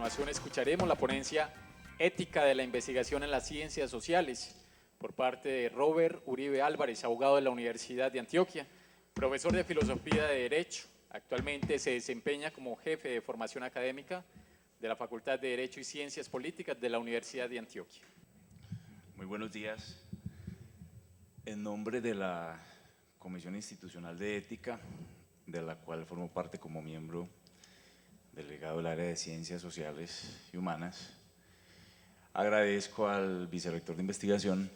continuación escucharemos la ponencia Ética de la investigación en las ciencias sociales por parte de Robert Uribe Álvarez, abogado de la Universidad de Antioquia, profesor de Filosofía de Derecho. Actualmente se desempeña como jefe de formación académica de la Facultad de Derecho y Ciencias Políticas de la Universidad de Antioquia. Muy buenos días. En nombre de la Comisión Institucional de Ética, de la cual formo parte como miembro delegado del área de Ciencias Sociales y Humanas, agradezco al vicerrector de investigación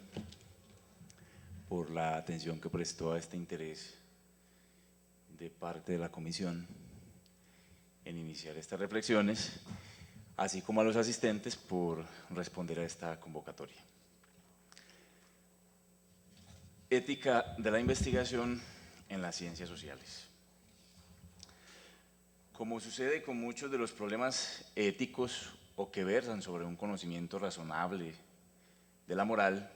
por la atención que prestó a este interés de parte de la comisión en iniciar estas reflexiones, así como a los asistentes por responder a esta convocatoria. Ética de la investigación en las ciencias sociales. Como sucede con muchos de los problemas éticos o que versan sobre un conocimiento razonable de la moral,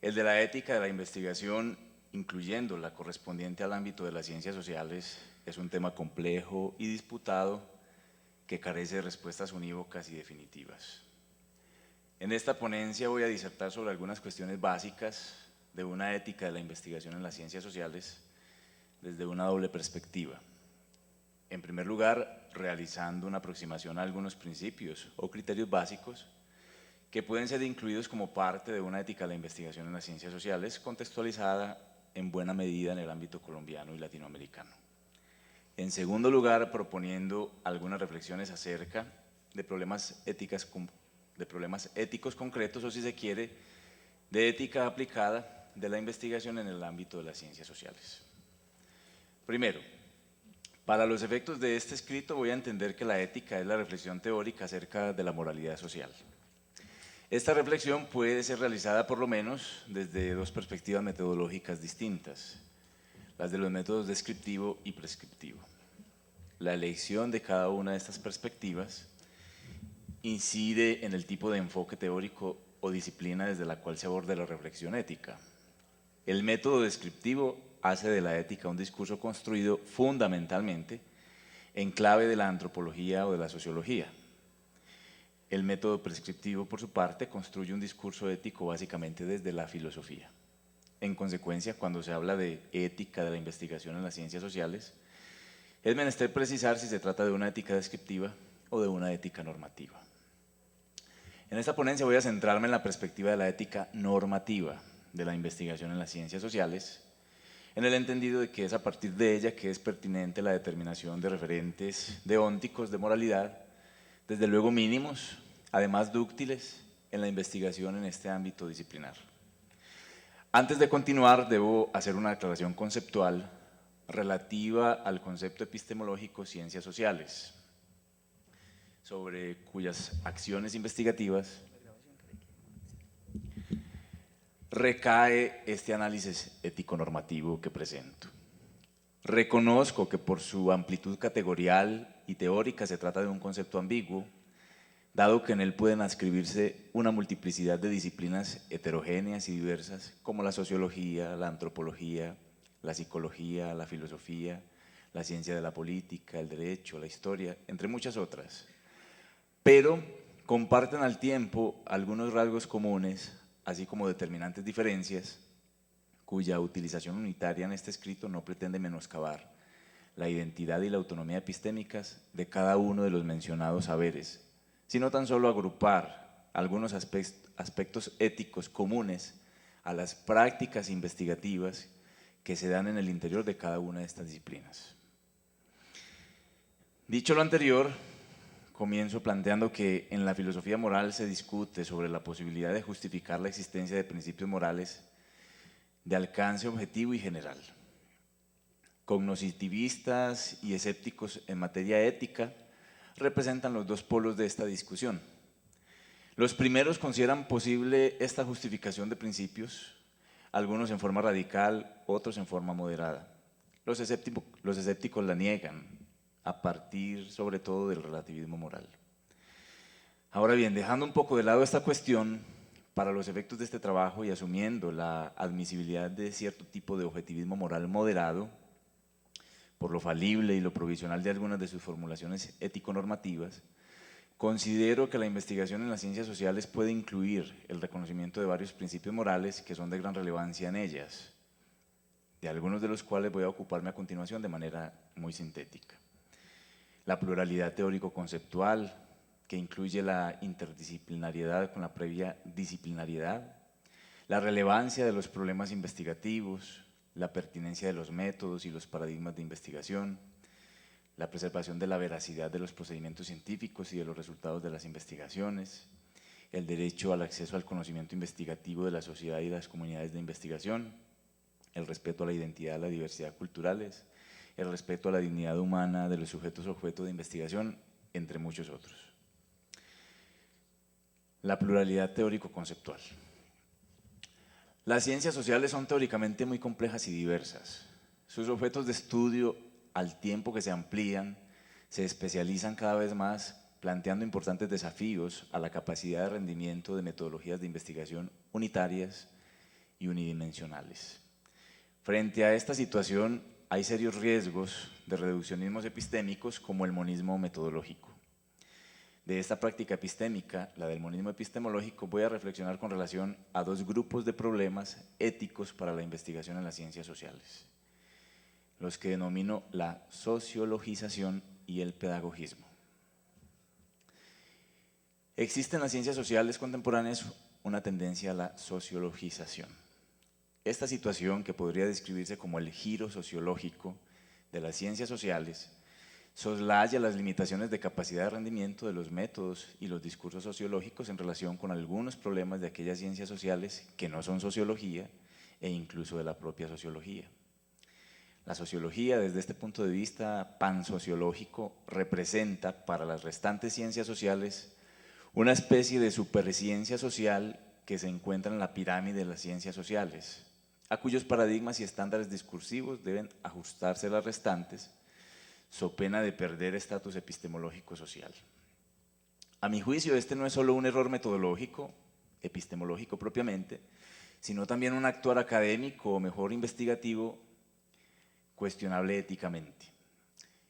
el de la ética de la investigación, incluyendo la correspondiente al ámbito de las ciencias sociales, es un tema complejo y disputado que carece de respuestas unívocas y definitivas. En esta ponencia voy a disertar sobre algunas cuestiones básicas de una ética de la investigación en las ciencias sociales desde una doble perspectiva. En primer lugar, realizando una aproximación a algunos principios o criterios básicos que pueden ser incluidos como parte de una ética de la investigación en las ciencias sociales, contextualizada en buena medida en el ámbito colombiano y latinoamericano. En segundo lugar, proponiendo algunas reflexiones acerca de problemas éticos concretos, o si se quiere, de ética aplicada de la investigación en el ámbito de las ciencias sociales. Primero, para los efectos de este escrito voy a entender que la ética es la reflexión teórica acerca de la moralidad social. Esta reflexión puede ser realizada por lo menos desde dos perspectivas metodológicas distintas, las de los métodos descriptivo y prescriptivo. La elección de cada una de estas perspectivas incide en el tipo de enfoque teórico o disciplina desde la cual se aborda la reflexión ética. El método descriptivo hace de la ética un discurso construido fundamentalmente en clave de la antropología o de la sociología. El método prescriptivo, por su parte, construye un discurso ético básicamente desde la filosofía. En consecuencia, cuando se habla de ética de la investigación en las ciencias sociales, es menester precisar si se trata de una ética descriptiva o de una ética normativa. En esta ponencia voy a centrarme en la perspectiva de la ética normativa de la investigación en las ciencias sociales, en el entendido de que es a partir de ella que es pertinente la determinación de referentes deónticos de moralidad, desde luego mínimos, además dúctiles en la investigación en este ámbito disciplinar. Antes de continuar, debo hacer una aclaración conceptual relativa al concepto epistemológico ciencias sociales, sobre cuyas acciones investigativas recae este análisis ético-normativo que presento. Reconozco que por su amplitud categorial y teórica se trata de un concepto ambiguo, dado que en él pueden adscribirse una multiplicidad de disciplinas heterogéneas y diversas, como la sociología, la antropología, la psicología, la filosofía, la ciencia de la política, el derecho, la historia, entre muchas otras. Pero comparten al tiempo algunos rasgos comunes, así como determinantes diferencias, cuya utilización unitaria en este escrito no pretende menoscabar la identidad y la autonomía epistémicas de cada uno de los mencionados saberes, sino tan solo agrupar algunos aspectos éticos comunes a las prácticas investigativas que se dan en el interior de cada una de estas disciplinas. Dicho lo anterior, comienzo planteando que en la filosofía moral se discute sobre la posibilidad de justificar la existencia de principios morales de alcance objetivo y general. Cognoscitivistas y escépticos en materia ética representan los dos polos de esta discusión. Los primeros consideran posible esta justificación de principios, algunos en forma radical, otros en forma moderada. Los escépticos la niegan, a partir sobre todo del relativismo moral. Ahora bien, dejando un poco de lado esta cuestión, para los efectos de este trabajo y asumiendo la admisibilidad de cierto tipo de objetivismo moral moderado, por lo falible y lo provisional de algunas de sus formulaciones ético-normativas, Considero que la investigación en las ciencias sociales puede incluir el reconocimiento de varios principios morales que son de gran relevancia en ellas, de algunos de los cuales voy a ocuparme a continuación de manera muy sintética. La pluralidad teórico-conceptual, que incluye la interdisciplinariedad con la previa disciplinariedad, la relevancia de los problemas investigativos, la pertinencia de los métodos y los paradigmas de investigación, la preservación de la veracidad de los procedimientos científicos y de los resultados de las investigaciones, el derecho al acceso al conocimiento investigativo de la sociedad y las comunidades de investigación, el respeto a la identidad y la diversidad culturales, el respeto a la dignidad humana de los sujetos objeto de investigación, entre muchos otros. La pluralidad teórico-conceptual. Las ciencias sociales son teóricamente muy complejas y diversas. Sus objetos de estudio, al tiempo que se amplían, se especializan cada vez más, planteando importantes desafíos a la capacidad de rendimiento de metodologías de investigación unitarias y unidimensionales. Frente a esta situación, hay serios riesgos de reduccionismos epistémicos como el monismo metodológico. De esta práctica epistémica, la del monismo epistemológico, voy a reflexionar con relación a dos grupos de problemas éticos para la investigación en las ciencias sociales, los que denomino la sociologización y el pedagogismo. Existe en las ciencias sociales contemporáneas una tendencia a la sociologización. Esta situación, que podría describirse como el giro sociológico de las ciencias sociales, soslaya las limitaciones de capacidad de rendimiento de los métodos y los discursos sociológicos en relación con algunos problemas de aquellas ciencias sociales que no son sociología e incluso de la propia sociología. La sociología, desde este punto de vista pansociológico, representa para las restantes ciencias sociales una especie de superciencia social que se encuentra en la pirámide de las ciencias sociales, a cuyos paradigmas y estándares discursivos deben ajustarse las restantes, so pena de perder estatus epistemológico social. A mi juicio, este no es solo un error metodológico, epistemológico propiamente, sino también un actuar académico o mejor investigativo cuestionable éticamente.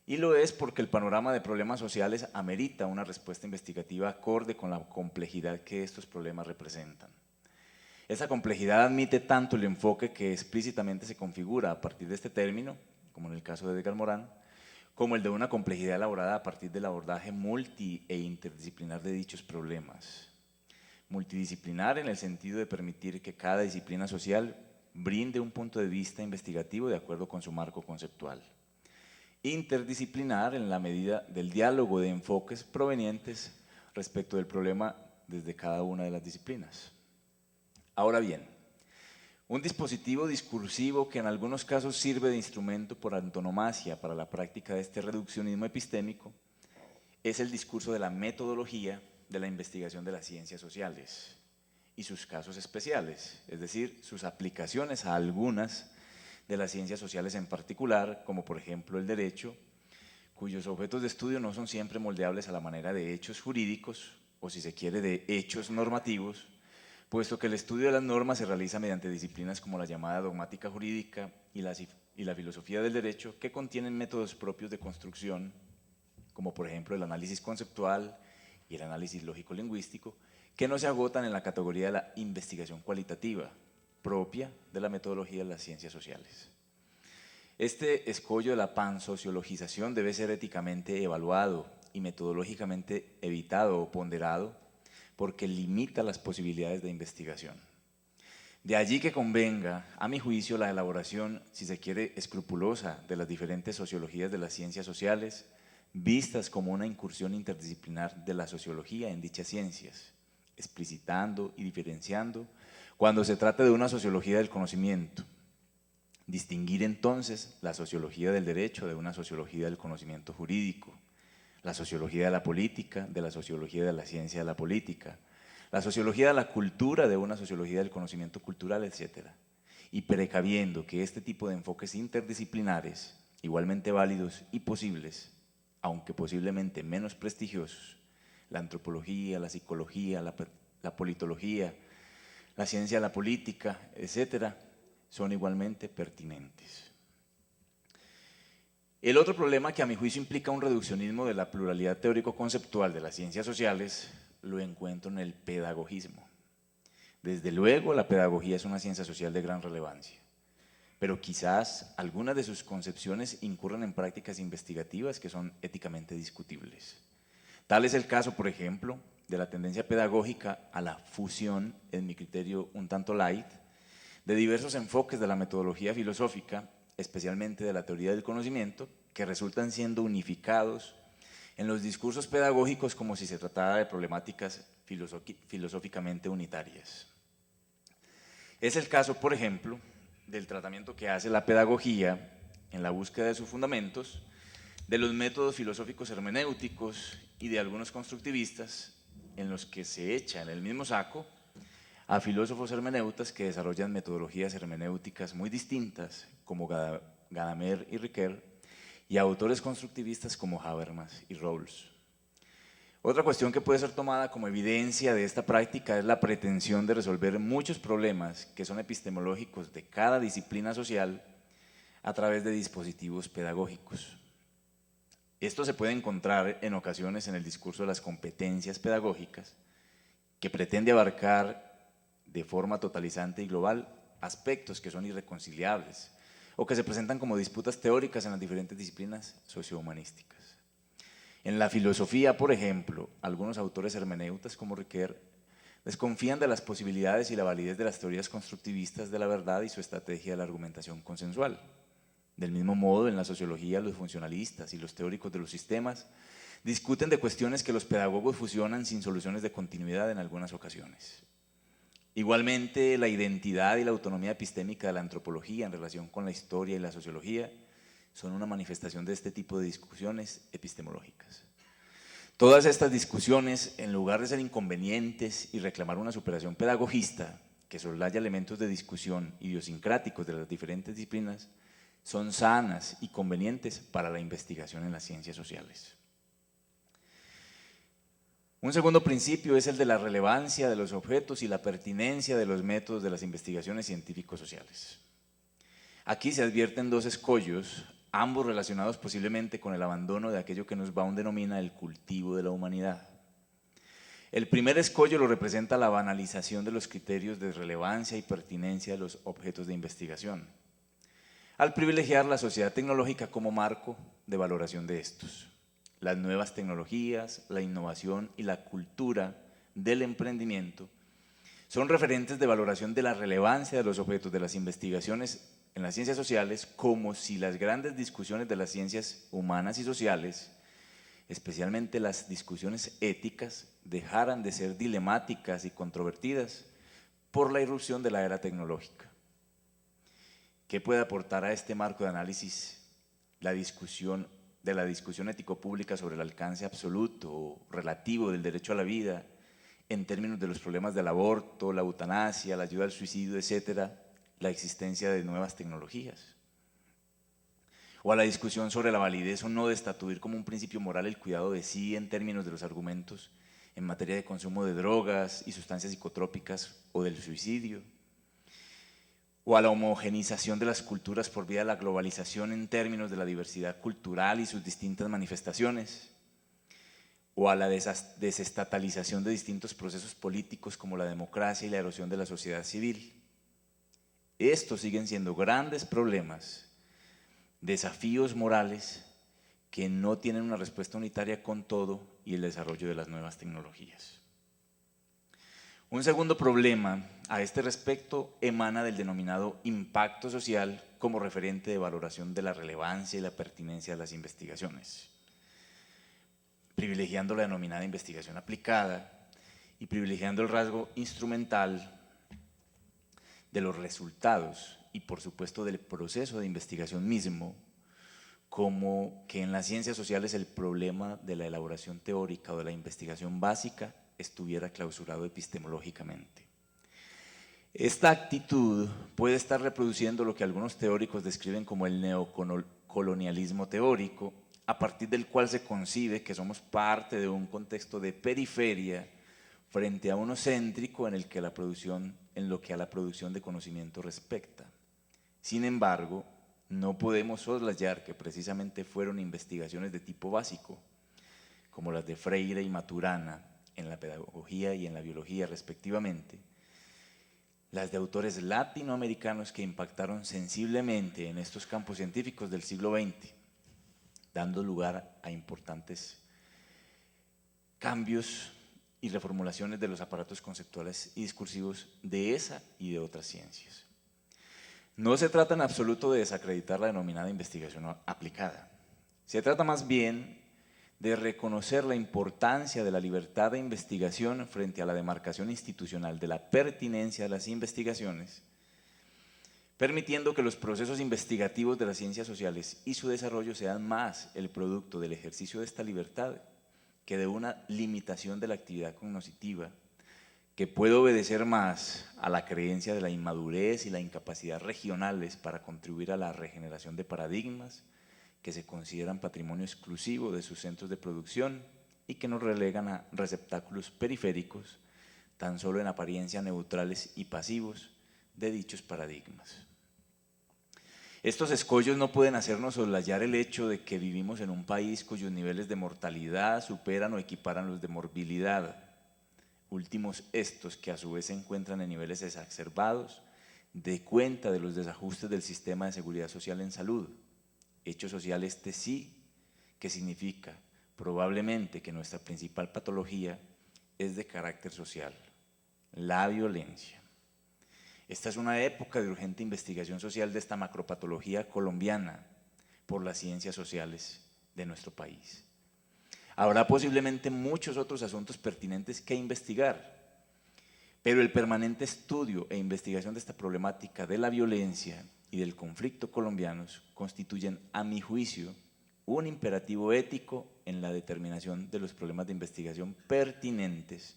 Y lo es porque el panorama de problemas sociales amerita una respuesta investigativa acorde con la complejidad que estos problemas representan. Esa complejidad admite tanto el enfoque que explícitamente se configura a partir de este término, como en el caso de Edgar Morin, como el de una complejidad elaborada a partir del abordaje multi e interdisciplinar de dichos problemas. Multidisciplinar en el sentido de permitir que cada disciplina social brinde un punto de vista investigativo de acuerdo con su marco conceptual. Interdisciplinar en la medida del diálogo de enfoques provenientes respecto del problema desde cada una de las disciplinas. Ahora bien, un dispositivo discursivo que en algunos casos sirve de instrumento por antonomasia para la práctica de este reduccionismo epistémico es el discurso de la metodología de la investigación de las ciencias sociales y sus casos especiales, es decir, sus aplicaciones a algunas de las ciencias sociales en particular, como por ejemplo el derecho, cuyos objetos de estudio no son siempre moldeables a la manera de hechos jurídicos, o si se quiere, de hechos normativos, puesto que el estudio de las normas se realiza mediante disciplinas como la llamada dogmática jurídica y la filosofía del derecho, que contienen métodos propios de construcción, como por ejemplo el análisis conceptual y el análisis lógico-lingüístico, que no se agotan en la categoría de la investigación cualitativa, propia de la metodología de las ciencias sociales. Este escollo de la pansociologización debe ser éticamente evaluado y metodológicamente evitado o ponderado, porque limita las posibilidades de investigación. De allí que convenga, a mi juicio, la elaboración, si se quiere, escrupulosa de las diferentes sociologías de las ciencias sociales, vistas como una incursión interdisciplinar de la sociología en dichas ciencias, explicitando y diferenciando cuando se trata de una sociología del conocimiento. Distinguir entonces la sociología del derecho de una sociología del conocimiento jurídico, la sociología de la política de la sociología de la ciencia de la política, la sociología de la cultura de una sociología del conocimiento cultural, etc. Y precaviendo que este tipo de enfoques interdisciplinares, igualmente válidos y posibles, aunque posiblemente menos prestigiosos, la antropología, la psicología, la politología, la ciencia de la política, etc., son igualmente pertinentes. El otro problema, que a mi juicio implica un reduccionismo de la pluralidad teórico-conceptual de las ciencias sociales, lo encuentro en el pedagogismo. Desde luego, la pedagogía es una ciencia social de gran relevancia, pero quizás algunas de sus concepciones incurran en prácticas investigativas que son éticamente discutibles. Tal es el caso, por ejemplo, de la tendencia pedagógica a la fusión, en mi criterio un tanto light, de diversos enfoques de la metodología filosófica, especialmente de la teoría del conocimiento, que resultan siendo unificados en los discursos pedagógicos como si se tratara de problemáticas filosóficamente unitarias. Es el caso, por ejemplo, del tratamiento que hace la pedagogía en la búsqueda de sus fundamentos, de los métodos filosóficos hermenéuticos y de algunos constructivistas, en los que se echa en el mismo saco a filósofos hermeneutas que desarrollan metodologías hermenéuticas muy distintas, como Gadamer y Ricoeur, y a autores constructivistas como Habermas y Rawls. Otra cuestión que puede ser tomada como evidencia de esta práctica es la pretensión de resolver muchos problemas que son epistemológicos de cada disciplina social a través de dispositivos pedagógicos. Esto se puede encontrar en ocasiones en el discurso de las competencias pedagógicas, que pretende abarcar de forma totalizante y global aspectos que son irreconciliables o que se presentan como disputas teóricas en las diferentes disciplinas sociohumanísticas. En la filosofía, por ejemplo, algunos autores hermeneutas como Ricoeur desconfían de las posibilidades y la validez de las teorías constructivistas de la verdad y su estrategia de la argumentación consensual. Del mismo modo, en la sociología, los funcionalistas y los teóricos de los sistemas discuten de cuestiones que los pedagogos fusionan sin soluciones de continuidad en algunas ocasiones. Igualmente, la identidad y la autonomía epistémica de la antropología en relación con la historia y la sociología son una manifestación de este tipo de discusiones epistemológicas. Todas estas discusiones, en lugar de ser inconvenientes y reclamar una superación pedagogista que soslaya elementos de discusión idiosincráticos de las diferentes disciplinas, son sanas y convenientes para la investigación en las ciencias sociales. Un segundo principio es el de la relevancia de los objetos y la pertinencia de los métodos de las investigaciones científico-sociales. Aquí se advierten dos escollos, ambos relacionados posiblemente con el abandono de aquello que Nussbaum denomina el cultivo de la humanidad. El primer escollo lo representa la banalización de los criterios de relevancia y pertinencia de los objetos de investigación, al privilegiar la sociedad tecnológica como marco de valoración de estos. Las nuevas tecnologías, la innovación y la cultura del emprendimiento son referentes de valoración de la relevancia de los objetos de las investigaciones en las ciencias sociales, como si las grandes discusiones de las ciencias humanas y sociales, especialmente las discusiones éticas, dejaran de ser dilemáticas y controvertidas por la irrupción de la era tecnológica. ¿Qué puede aportar a este marco de análisis la discusión ético-pública sobre el alcance absoluto o relativo del derecho a la vida en términos de los problemas del aborto, la eutanasia, la ayuda al suicidio, etcétera, la existencia de nuevas tecnologías? O a la discusión sobre la validez o no de estatuir como un principio moral el cuidado de sí en términos de los argumentos en materia de consumo de drogas y sustancias psicotrópicas o del suicidio. O a la homogenización de las culturas por vía de la globalización en términos de la diversidad cultural y sus distintas manifestaciones, o a la desestatalización de distintos procesos políticos como la democracia y la erosión de la sociedad civil. Estos siguen siendo grandes problemas, desafíos morales que no tienen una respuesta unitaria con todo y el desarrollo de las nuevas tecnologías. Un segundo problema a este respecto emana del denominado impacto social como referente de valoración de la relevancia y la pertinencia de las investigaciones, privilegiando la denominada investigación aplicada y privilegiando el rasgo instrumental de los resultados y por supuesto del proceso de investigación mismo, como que en las ciencias sociales el problema de la elaboración teórica o de la investigación básica estuviera clausurado epistemológicamente. Esta actitud puede estar reproduciendo lo que algunos teóricos describen como el neocolonialismo teórico, a partir del cual se concibe que somos parte de un contexto de periferia frente a uno céntrico en lo que a la producción de conocimiento respecta. Sin embargo, no podemos soslayar que precisamente fueron investigaciones de tipo básico, como las de Freire y Maturana en la pedagogía y en la biología respectivamente, las de autores latinoamericanos que impactaron sensiblemente en estos campos científicos del siglo XX, dando lugar a importantes cambios y reformulaciones de los aparatos conceptuales y discursivos de esa y de otras ciencias. No se trata en absoluto de desacreditar la denominada investigación aplicada. Se trata más bien de reconocer la importancia de la libertad de investigación frente a la demarcación institucional de la pertinencia de las investigaciones, permitiendo que los procesos investigativos de las ciencias sociales y su desarrollo sean más el producto del ejercicio de esta libertad que de una limitación de la actividad cognitiva, que puede obedecer más a la creencia de la inmadurez y la incapacidad regionales para contribuir a la regeneración de paradigmas que se consideran patrimonio exclusivo de sus centros de producción y que nos relegan a receptáculos periféricos, tan solo en apariencia neutrales y pasivos de dichos paradigmas. Estos escollos no pueden hacernos soslayar el hecho de que vivimos en un país cuyos niveles de mortalidad superan o equiparan los de morbilidad, últimos estos que a su vez se encuentran en niveles exacerbados de cuenta de los desajustes del sistema de seguridad social en salud, hecho social este sí, que significa probablemente que nuestra principal patología es de carácter social, la violencia. Esta es una época de urgente investigación social de esta macropatología colombiana por las ciencias sociales de nuestro país. Habrá posiblemente muchos otros asuntos pertinentes que investigar, pero el permanente estudio e investigación de esta problemática de la violencia y del conflicto colombianos constituyen, a mi juicio, un imperativo ético en la determinación de los problemas de investigación pertinentes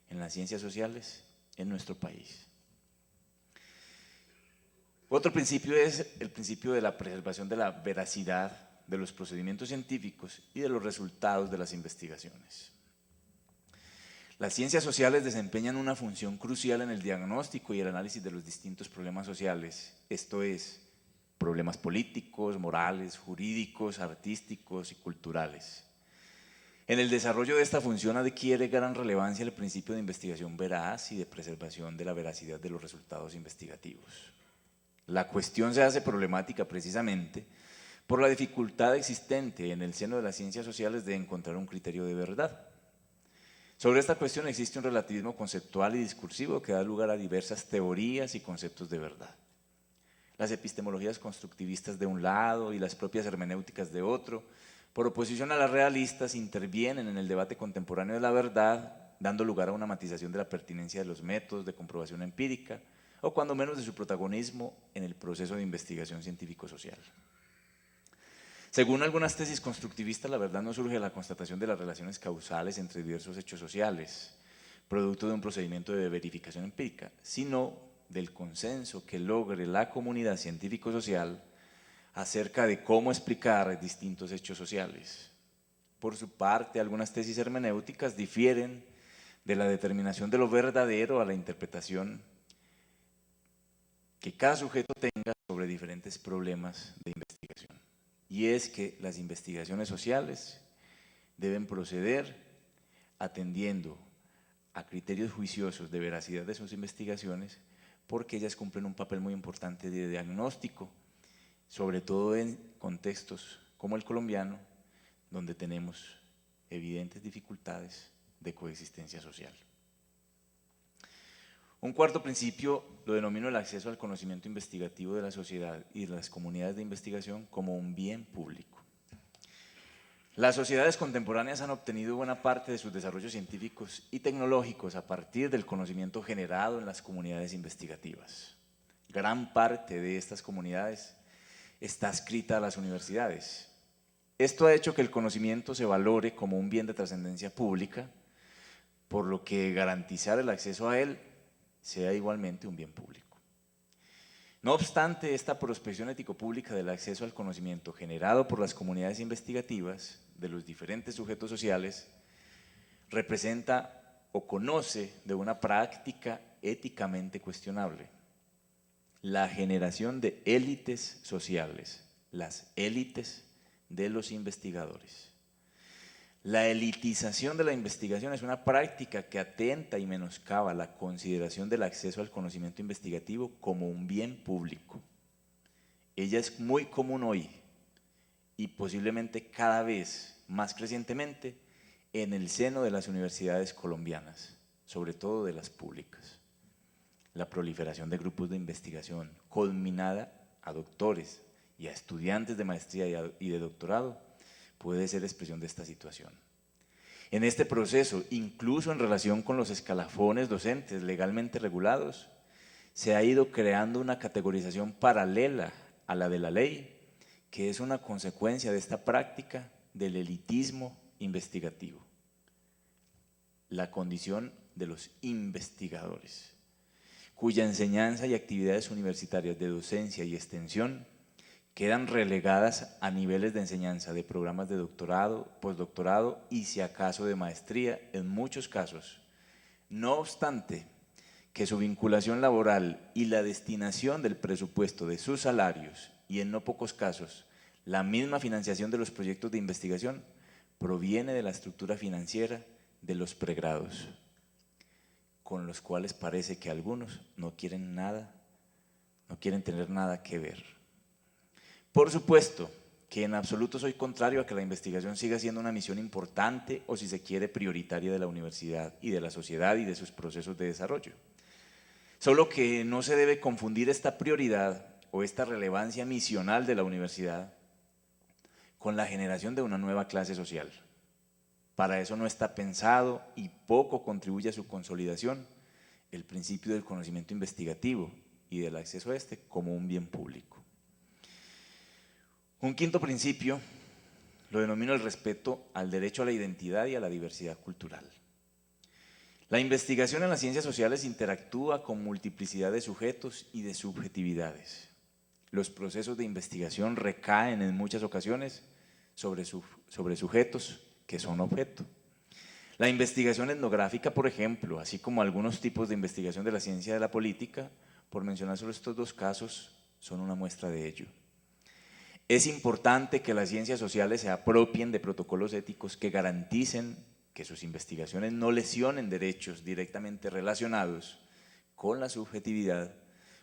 en las ciencias sociales en nuestro país. Otro principio es el principio de la preservación de la veracidad de los procedimientos científicos y de los resultados de las investigaciones. Las ciencias sociales desempeñan una función crucial en el diagnóstico y el análisis de los distintos problemas sociales, esto es, problemas políticos, morales, jurídicos, artísticos y culturales. En el desarrollo de esta función adquiere gran relevancia el principio de investigación veraz y de preservación de la veracidad de los resultados investigativos. La cuestión se hace problemática precisamente por la dificultad existente en el seno de las ciencias sociales de encontrar un criterio de verdad. Sobre esta cuestión existe un relativismo conceptual y discursivo que da lugar a diversas teorías y conceptos de verdad. Las epistemologías constructivistas de un lado y las propias hermenéuticas de otro, por oposición a las realistas, intervienen en el debate contemporáneo de la verdad, dando lugar a una matización de la pertinencia de los métodos de comprobación empírica, o cuando menos de su protagonismo en el proceso de investigación científico-social. Según algunas tesis constructivistas, la verdad no surge de la constatación de las relaciones causales entre diversos hechos sociales, producto de un procedimiento de verificación empírica, sino del consenso que logre la comunidad científico-social acerca de cómo explicar distintos hechos sociales. Por su parte, algunas tesis hermenéuticas difieren de la determinación de lo verdadero a la interpretación que cada sujeto tenga sobre diferentes problemas de investigación. Y es que las investigaciones sociales deben proceder atendiendo a criterios juiciosos de veracidad de sus investigaciones, porque ellas cumplen un papel muy importante de diagnóstico, sobre todo en contextos como el colombiano, donde tenemos evidentes dificultades de coexistencia social. Un cuarto principio lo denomino el acceso al conocimiento investigativo de la sociedad y de las comunidades de investigación como un bien público. Las sociedades contemporáneas han obtenido buena parte de sus desarrollos científicos y tecnológicos a partir del conocimiento generado en las comunidades investigativas. Gran parte de estas comunidades está adscrita a las universidades. Esto ha hecho que el conocimiento se valore como un bien de trascendencia pública, por lo que garantizar el acceso a él sea igualmente un bien público. No obstante, esta prospección ético-pública del acceso al conocimiento generado por las comunidades investigativas de los diferentes sujetos sociales representa o conoce de una práctica éticamente cuestionable. la generación de élites sociales, las élites de los investigadores. La elitización de la investigación es una práctica que atenta y menoscaba la consideración del acceso al conocimiento investigativo como un bien público. Ella es muy común hoy y posiblemente cada vez más crecientemente en el seno de las universidades colombianas, sobre todo de las públicas. La proliferación de grupos de investigación culminada a doctores y a estudiantes de maestría y de doctorado puede ser expresión de esta situación. En este proceso, incluso en relación con los escalafones docentes legalmente regulados, se ha ido creando una categorización paralela a la de la ley, que es una consecuencia de esta práctica del elitismo investigativo. La condición de los investigadores, cuya enseñanza y actividades universitarias de docencia y extensión quedan relegadas a niveles de enseñanza de programas de doctorado, postdoctorado y si acaso de maestría en muchos casos. No obstante, que su vinculación laboral y la destinación del presupuesto de sus salarios y en no pocos casos la misma financiación de los proyectos de investigación proviene de la estructura financiera de los pregrados, con los cuales parece que algunos no quieren tener nada que ver. Por supuesto que en absoluto soy contrario a que la investigación siga siendo una misión importante o, si se quiere, prioritaria de la universidad y de la sociedad y de sus procesos de desarrollo. Solo que no se debe confundir esta prioridad o esta relevancia misional de la universidad con la generación de una nueva clase social. Para eso no está pensado y poco contribuye a su consolidación el principio del conocimiento investigativo y del acceso a este como un bien público. Un quinto principio lo denomino el respeto al derecho a la identidad y a la diversidad cultural. La investigación en las ciencias sociales interactúa con multiplicidad de sujetos y de subjetividades. Los procesos de investigación recaen en muchas ocasiones sobre sujetos que son objeto. La investigación etnográfica, por ejemplo, así como algunos tipos de investigación de la ciencia de la política, por mencionar solo estos dos casos, son una muestra de ello. Es importante que las ciencias sociales se apropien de protocolos éticos que garanticen que sus investigaciones no lesionen derechos directamente relacionados con la subjetividad,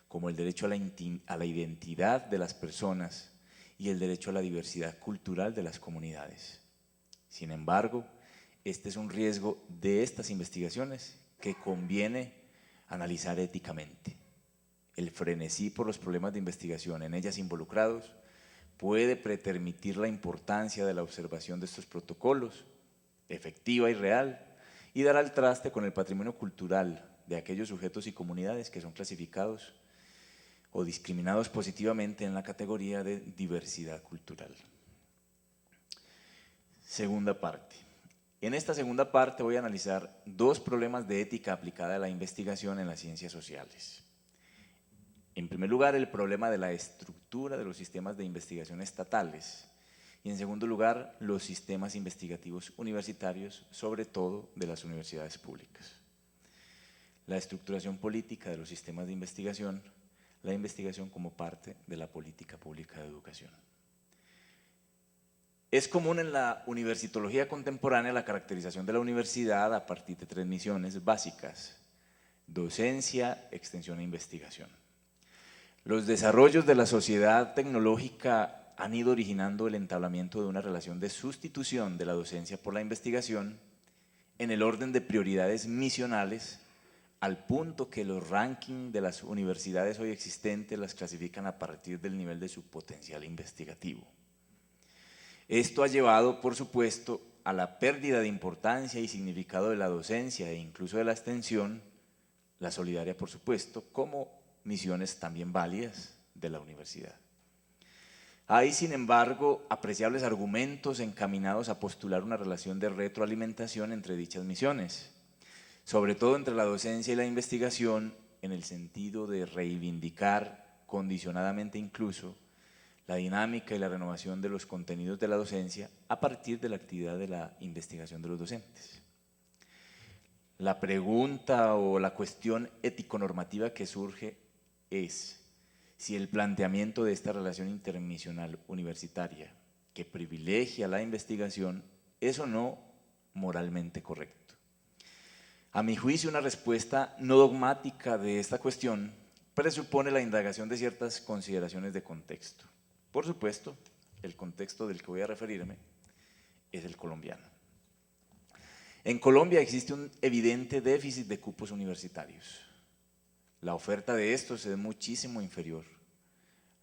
como el derecho a la identidad de las personas y el derecho a la diversidad cultural de las comunidades. Sin embargo, este es un riesgo de estas investigaciones que conviene analizar éticamente. El frenesí por los problemas de investigación en ellas involucrados puede pretermitir la importancia de la observación de estos protocolos, efectiva y real, y dar al traste con el patrimonio cultural de aquellos sujetos y comunidades que son clasificados o discriminados positivamente en la categoría de diversidad cultural. Segunda parte. En esta segunda parte voy a analizar dos problemas de ética aplicada a la investigación en las ciencias sociales. En primer lugar, el problema de la estructura de los sistemas de investigación estatales y en segundo lugar, los sistemas investigativos universitarios, sobre todo de las universidades públicas. La estructuración política de los sistemas de investigación, la investigación como parte de la política pública de educación. Es común en la universitología contemporánea la caracterización de la universidad a partir de tres misiones básicas: docencia, extensión e investigación. Los desarrollos de la sociedad tecnológica han ido originando el entablamiento de una relación de sustitución de la docencia por la investigación en el orden de prioridades misionales, al punto que los rankings de las universidades hoy existentes las clasifican a partir del nivel de su potencial investigativo. Esto ha llevado, por supuesto, a la pérdida de importancia y significado de la docencia e incluso de la extensión, la solidaria, por supuesto, como misiones también válidas de la universidad. Hay, sin embargo, apreciables argumentos encaminados a postular una relación de retroalimentación entre dichas misiones, sobre todo entre la docencia y la investigación, en el sentido de reivindicar, condicionadamente incluso, la dinámica y la renovación de los contenidos de la docencia a partir de la actividad de la investigación de los docentes. La pregunta o la cuestión ético-normativa que surge es: si el planteamiento de esta relación intermisional universitaria que privilegia la investigación es o no moralmente correcto. A mi juicio, una respuesta no dogmática de esta cuestión presupone la indagación de ciertas consideraciones de contexto. Por supuesto, el contexto del que voy a referirme es el colombiano. En Colombia existe un evidente déficit de cupos universitarios. La oferta de estos es muchísimo inferior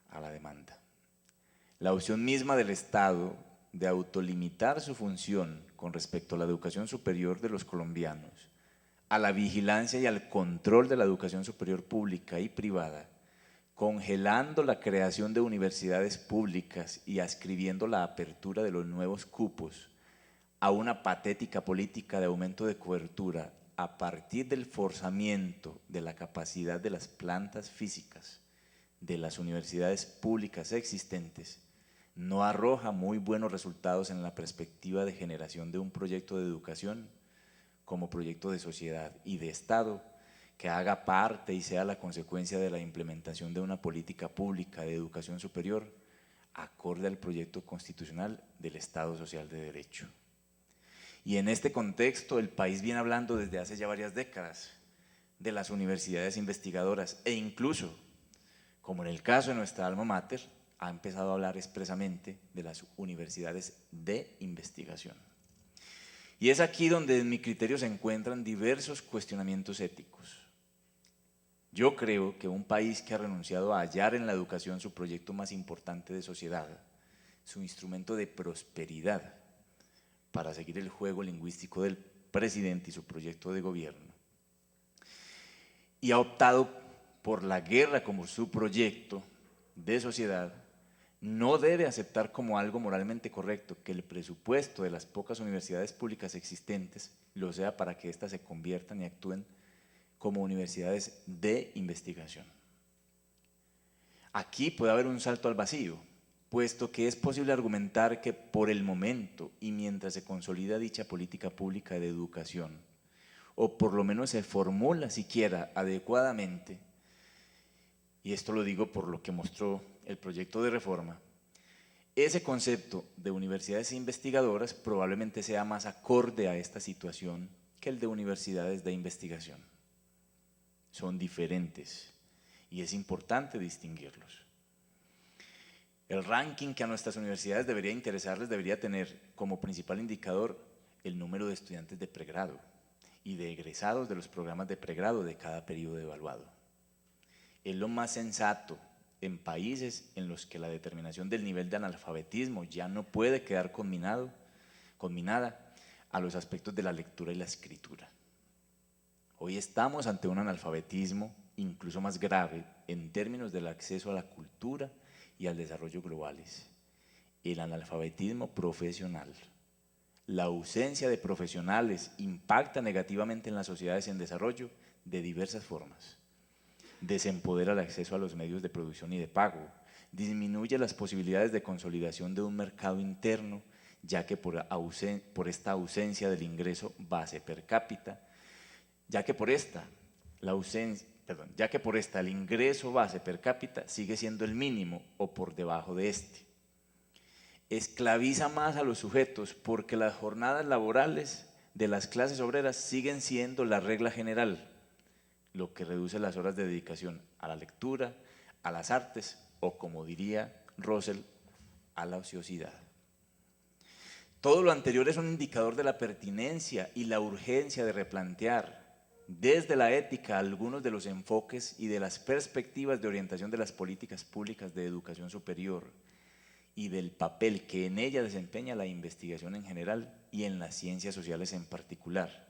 a la demanda. La opción misma del Estado de autolimitar su función con respecto a la educación superior de los colombianos, a la vigilancia y al control de la educación superior pública y privada, congelando la creación de universidades públicas y adscribiendo la apertura de los nuevos cupos a una patética política de aumento de cobertura a partir del forzamiento de la capacidad de las plantas físicas de las universidades públicas existentes, no arroja muy buenos resultados en la perspectiva de generación de un proyecto de educación como proyecto de sociedad y de Estado que haga parte y sea la consecuencia de la implementación de una política pública de educación superior acorde al proyecto constitucional del Estado Social de Derecho. Y en este contexto el país viene hablando desde hace ya varias décadas de las universidades investigadoras e incluso, como en el caso de nuestra alma mater, ha empezado a hablar expresamente de las universidades de investigación. Y es aquí donde en mi criterio se encuentran diversos cuestionamientos éticos. Yo creo que un país que ha renunciado a hallar en la educación su proyecto más importante de sociedad, su instrumento de prosperidad, para seguir el juego lingüístico del presidente y su proyecto de gobierno, y ha optado por la guerra como su proyecto de sociedad, no debe aceptar como algo moralmente correcto que el presupuesto de las pocas universidades públicas existentes lo sea para que éstas se conviertan y actúen como universidades de investigación. Aquí puede haber un salto al vacío, puesto que es posible argumentar que por el momento y mientras se consolida dicha política pública de educación, o por lo menos se formula siquiera adecuadamente, y esto lo digo por lo que mostró el proyecto de reforma, ese concepto de universidades investigadoras probablemente sea más acorde a esta situación que el de universidades de investigación. Son diferentes y es importante distinguirlos. El ranking que a nuestras universidades debería interesarles debería tener como principal indicador el número de estudiantes de pregrado y de egresados de los programas de pregrado de cada periodo evaluado. Es lo más sensato en países en los que la determinación del nivel de analfabetismo ya no puede quedar combinada a los aspectos de la lectura y la escritura. Hoy estamos ante un analfabetismo incluso más grave en términos del acceso a la cultura y al desarrollo globales. El analfabetismo profesional. La ausencia de profesionales impacta negativamente en las sociedades en desarrollo de diversas formas. Desempodera el acceso a los medios de producción y de pago, disminuye las posibilidades de consolidación de un mercado interno, ya que por esta ausencia del ingreso base per cápita, ya que por esta el ingreso base per cápita sigue siendo el mínimo o por debajo de este. Esclaviza más a los sujetos porque las jornadas laborales de las clases obreras siguen siendo la regla general, lo que reduce las horas de dedicación a la lectura, a las artes o, como diría Russell, a la ociosidad. Todo lo anterior es un indicador de la pertinencia y la urgencia de replantear desde la ética algunos de los enfoques y de las perspectivas de orientación de las políticas públicas de educación superior y del papel que en ella desempeña la investigación en general y en las ciencias sociales en particular,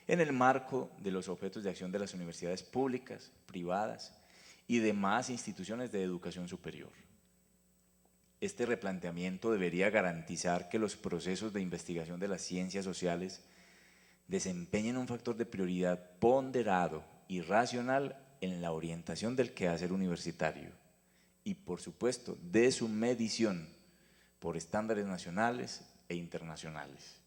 en el marco de los objetos de acción de las universidades públicas, privadas y demás instituciones de educación superior. Este replanteamiento debería garantizar que los procesos de investigación de las ciencias sociales desempeñen un factor de prioridad ponderado y racional en la orientación del quehacer universitario y, por supuesto, de su medición por estándares nacionales e internacionales.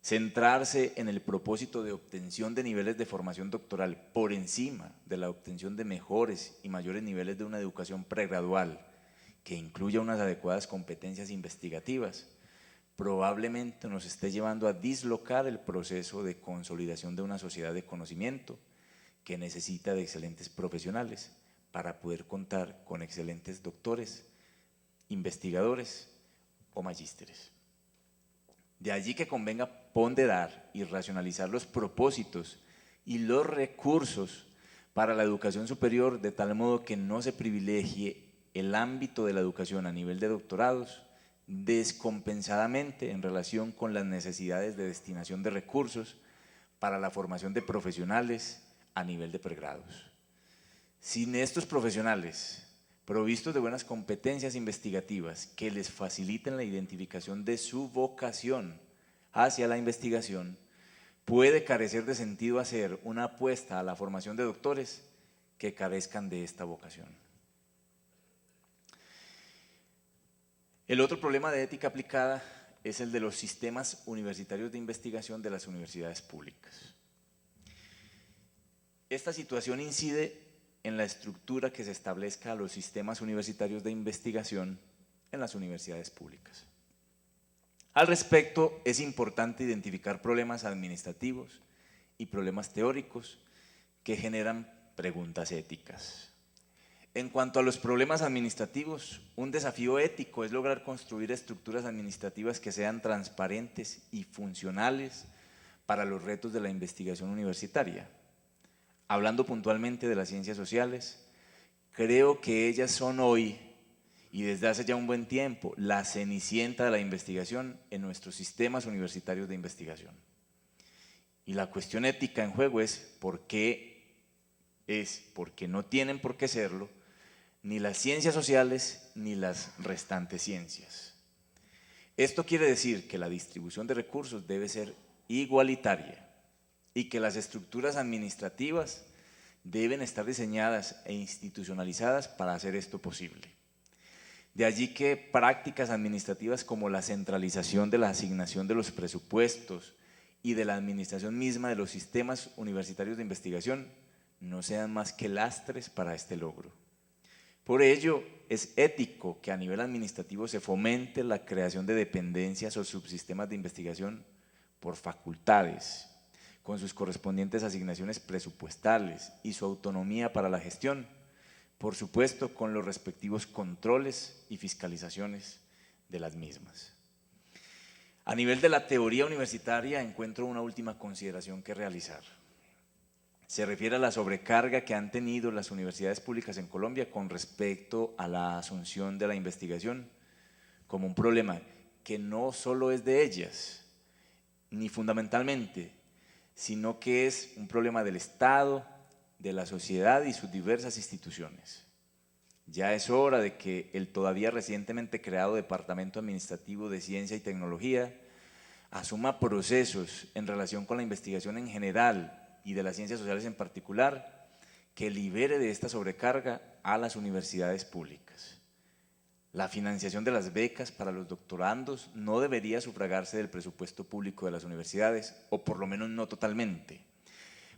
centrarse en el propósito de obtención de niveles de formación doctoral por encima de la obtención de mejores y mayores niveles de una educación pregradual que incluya unas adecuadas competencias investigativas, probablemente nos esté llevando a dislocar el proceso de consolidación de una sociedad de conocimiento que necesita de excelentes profesionales para poder contar con excelentes doctores, investigadores o magísteres. De allí que convenga ponderar y racionalizar los propósitos y los recursos para la educación superior de tal modo que no se privilegie el ámbito de la educación a nivel de doctorados descompensadamente en relación con las necesidades de destinación de recursos para la formación de profesionales a nivel de pregrados. Sin estos profesionales provistos de buenas competencias investigativas que les faciliten la identificación de su vocación hacia la investigación, puede carecer de sentido hacer una apuesta a la formación de doctores que carezcan de esta vocación. El otro problema de ética aplicada es el de los sistemas universitarios de investigación de las universidades públicas. Esta situación incide en la estructura que se establezca a los sistemas universitarios de investigación en las universidades públicas. Al respecto, es importante identificar problemas administrativos y problemas teóricos que generan preguntas éticas. En cuanto a los problemas administrativos, un desafío ético es lograr construir estructuras administrativas que sean transparentes y funcionales para los retos de la investigación universitaria. Hablando puntualmente de las ciencias sociales, creo que ellas son hoy, y desde hace ya un buen tiempo, la cenicienta de la investigación en nuestros sistemas universitarios de investigación. Y la cuestión ética en juego es porque no tienen por qué serlo ni las ciencias sociales ni las restantes ciencias. Esto quiere decir que la distribución de recursos debe ser igualitaria y que las estructuras administrativas deben estar diseñadas e institucionalizadas para hacer esto posible. De allí que prácticas administrativas como la centralización de la asignación de los presupuestos y de la administración misma de los sistemas universitarios de investigación no sean más que lastres para este logro. Por ello, es ético que a nivel administrativo se fomente la creación de dependencias o subsistemas de investigación por facultades, con sus correspondientes asignaciones presupuestales y su autonomía para la gestión, por supuesto con los respectivos controles y fiscalizaciones de las mismas. A nivel de la teoría universitaria encuentro una última consideración que realizar. Se refiere a la sobrecarga que han tenido las universidades públicas en Colombia con respecto a la asunción de la investigación como un problema que no solo es de ellas, ni fundamentalmente, sino que es un problema del Estado, de la sociedad y sus diversas instituciones. Ya es hora de que el todavía recientemente creado Departamento Administrativo de Ciencia y Tecnología asuma procesos en relación con la investigación en general y de las ciencias sociales en particular, que libere de esta sobrecarga a las universidades públicas. La financiación de las becas para los doctorandos no debería sufragarse del presupuesto público de las universidades, o por lo menos no totalmente,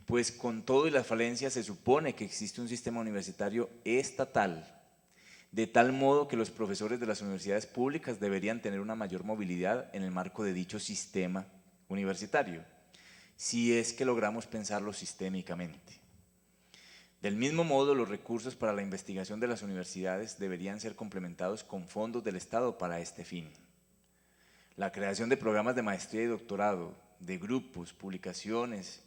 pues con todo y las falencias se supone que existe un sistema universitario estatal, de tal modo que los profesores de las universidades públicas deberían tener una mayor movilidad en el marco de dicho sistema universitario, si es que logramos pensarlo sistémicamente. Del mismo modo, los recursos para la investigación de las universidades deberían ser complementados con fondos del Estado para este fin. La creación de programas de maestría y doctorado, de grupos, publicaciones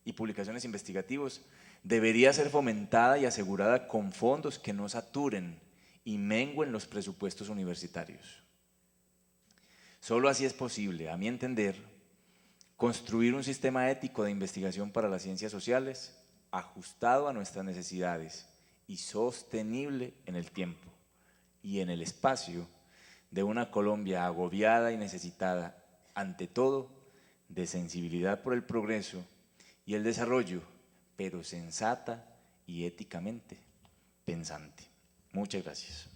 investigativos debería ser fomentada y asegurada con fondos que no saturen y mengüen los presupuestos universitarios. Solo así es posible, a mi entender, construir un sistema ético de investigación para las ciencias sociales ajustado a nuestras necesidades y sostenible en el tiempo y en el espacio de una Colombia agobiada y necesitada, ante todo, de sensibilidad por el progreso y el desarrollo, pero sensata y éticamente pensante. Muchas gracias.